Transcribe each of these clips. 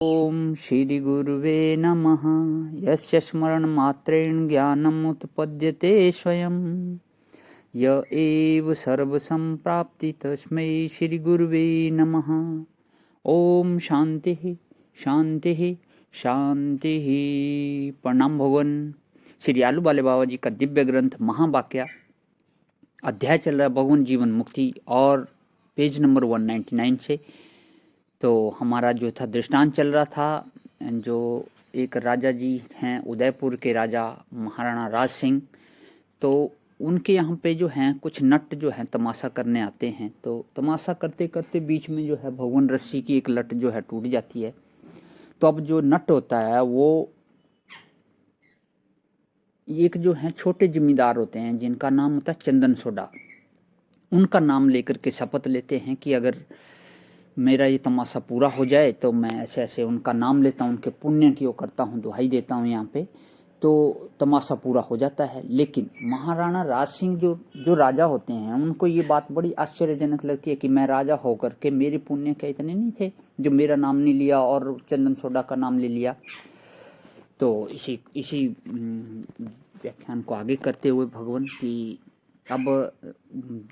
ओम श्री गुरुवे नमः। यस्य स्मरणमात्रेण ज्ञानमुत्पद्यते स्वयं, य एव सर्वसम्प्राप्ति तस्मै श्री गुरुवे नमः। ओम शांति शांति शांति। प्रणाम भगवान। श्री आलू वाले बाबा जी का दिव्य ग्रंथ महावाक्य अध्याय चल रहा है भगवान जीवन मुक्ति, और पेज नंबर 199 से। तो हमारा जो था दृष्टांत चल रहा था, जो एक राजा जी हैं, उदयपुर के राजा महाराणा राज सिंह। तो उनके यहाँ पे जो हैं कुछ नट जो हैं तमाशा करने आते हैं। तो तमाशा करते करते बीच में जो है भगवान रस्सी की एक लट जो है टूट जाती है। तो अब जो नट होता है वो एक जो है छोटे जिम्मेदार होते हैं जिनका नाम होता है चंदन सोडा। उनका नाम लेकर के शपथ लेते हैं कि अगर मेरा ये तमाशा पूरा हो जाए तो मैं ऐसे ऐसे उनका नाम लेता हूँ, उनके पुण्य की वो करता हूँ, दुहाई देता हूँ यहाँ पे, तो तमाशा पूरा हो जाता है। लेकिन महाराणा राज सिंह जो राजा होते हैं उनको ये बात बड़ी आश्चर्यजनक लगती है कि मैं राजा होकर के मेरे पुण्य के इतने नहीं थे जो मेरा नाम नहीं लिया और चंदन सोडा का नाम ले लिया। तो इसी व्याख्यान को आगे करते हुए भगवान की अब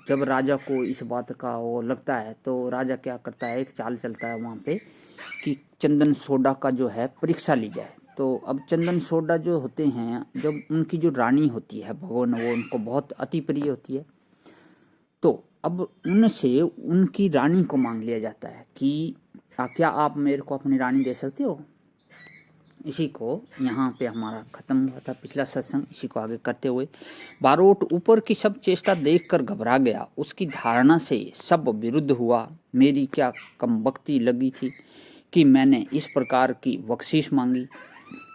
जब राजा को इस बात का वो लगता है तो राजा क्या करता है, एक चाल चलता है वहाँ पे कि चंदन सोडा का जो है परीक्षा ली जाए। तो अब चंदन सोडा जो होते हैं, जब उनकी जो रानी होती है भगवान, वो उनको बहुत अति प्रिय होती है। तो अब उनसे उनकी रानी को मांग लिया जाता है कि क्या आप मेरे को अपनी रानी दे सकते हो। इसी को यहाँ पे हमारा खत्म हुआ था पिछला सत्संग। इसी को आगे करते हुए बारोट ऊपर की सब चेष्टा देखकर घबरा गया। उसकी धारणा से सब विरुद्ध हुआ। मेरी क्या कमबख्ती लगी थी कि मैंने इस प्रकार की बख्शीश मांगी।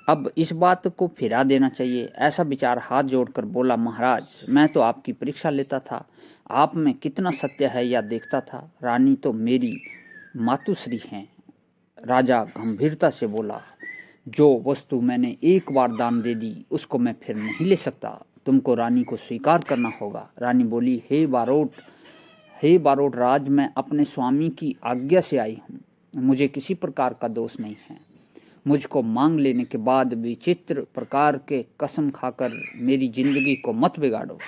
अब इस बात को फिरा देना चाहिए, ऐसा विचार हाथ जोड़कर बोला, महाराज मैं तो आपकी परीक्षा लेता था, आप में कितना सत्य है यह देखता था। रानी तो मेरी मातुश्री हैं। राजा गंभीरता से बोला, जो वस्तु मैंने एक बार दान दे दी उसको मैं फिर नहीं ले सकता, तुमको रानी को स्वीकार करना होगा। रानी बोली, हे बारोट राज, मैं अपने स्वामी की आज्ञा से आई हूँ, मुझे किसी प्रकार का दोष नहीं है। मुझको मांग लेने के बाद विचित्र प्रकार के कसम खाकर मेरी जिंदगी को मत बिगाड़ो।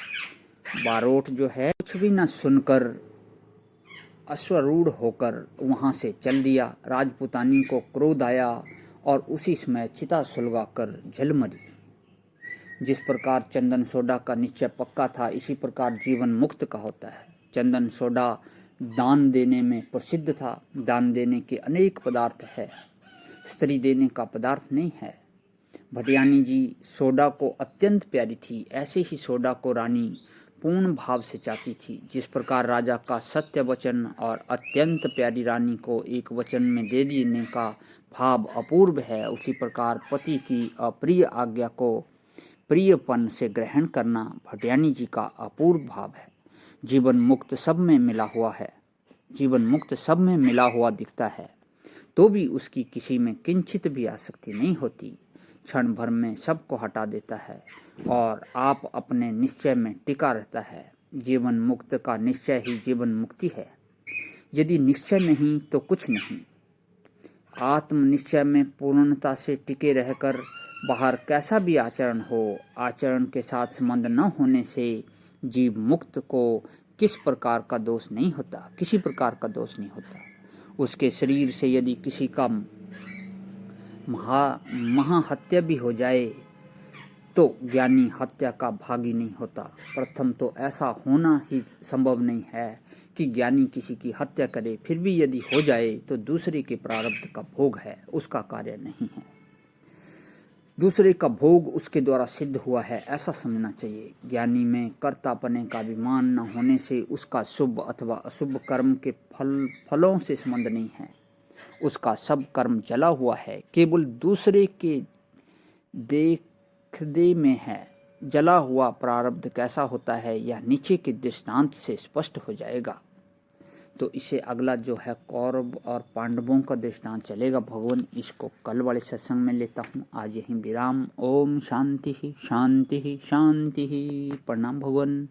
बारोट जो है कुछ भी न सुनकर अश्वारूढ़ होकर वहां से चल दिया। राजपुतानी को क्रोध आया और उसी समय चिता सुलगाकर जल मरी। जिस प्रकार चंदन सोडा का निश्चय पक्का था, इसी प्रकार जीवन मुक्त का होता है। चंदन सोडा दान देने में प्रसिद्ध था। दान देने के अनेक पदार्थ है, स्त्री देने का पदार्थ नहीं है। भटियानी जी सोडा को अत्यंत प्यारी थी, ऐसे ही सोडा को रानी पूर्ण भाव से चाहती थी। जिस प्रकार राजा का सत्य वचन और अत्यंत प्यारी रानी को एक वचन में दे देने का भाव अपूर्व है, उसी प्रकार पति की अप्रिय आज्ञा को प्रियपन से ग्रहण करना भटियानी जी का अपूर्व भाव है। जीवन मुक्त सब में मिला हुआ है, जीवन मुक्त सब में मिला हुआ दिखता है, तो भी उसकी किसी में किंचित भी आसक्ति नहीं होती। क्षण भर में सबको हटा देता है और आप अपने निश्चय में टिका रहता है। जीवन मुक्त का निश्चय ही जीवन मुक्ति है। यदि निश्चय नहीं तो कुछ नहीं। आत्म निश्चय में पूर्णता से टिके रहकर बाहर कैसा भी आचरण हो, आचरण के साथ संबंध न होने से जीव मुक्त को किस प्रकार का दोष नहीं होता, किसी प्रकार का दोष नहीं होता। उसके शरीर से यदि किसी का महाहत्या भी हो जाए तो ज्ञानी हत्या का भागी नहीं होता। प्रथम तो ऐसा होना ही संभव नहीं है कि ज्ञानी किसी की हत्या करे, फिर भी यदि हो जाए तो दूसरे के प्रारब्ध का भोग है, उसका कार्य नहीं है। दूसरे का भोग उसके द्वारा सिद्ध हुआ है, ऐसा समझना चाहिए। ज्ञानी में कर्तापने का अभिमान न होने से उसका शुभ अथवा अशुभ कर्म के फलों से संबंध नहीं है। उसका सब कर्म जला हुआ है, केवल दूसरे के देखदे में है। जला हुआ प्रारब्ध कैसा होता है यह नीचे के दृष्टांत से स्पष्ट हो जाएगा। तो इसे अगला जो है कौरव और पांडवों का दृष्टांत चलेगा भगवान, इसको कल वाले सत्संग में लेता हूँ। आज यहीं विराम। ओम शांति शांति शांति। प्रणाम भगवान।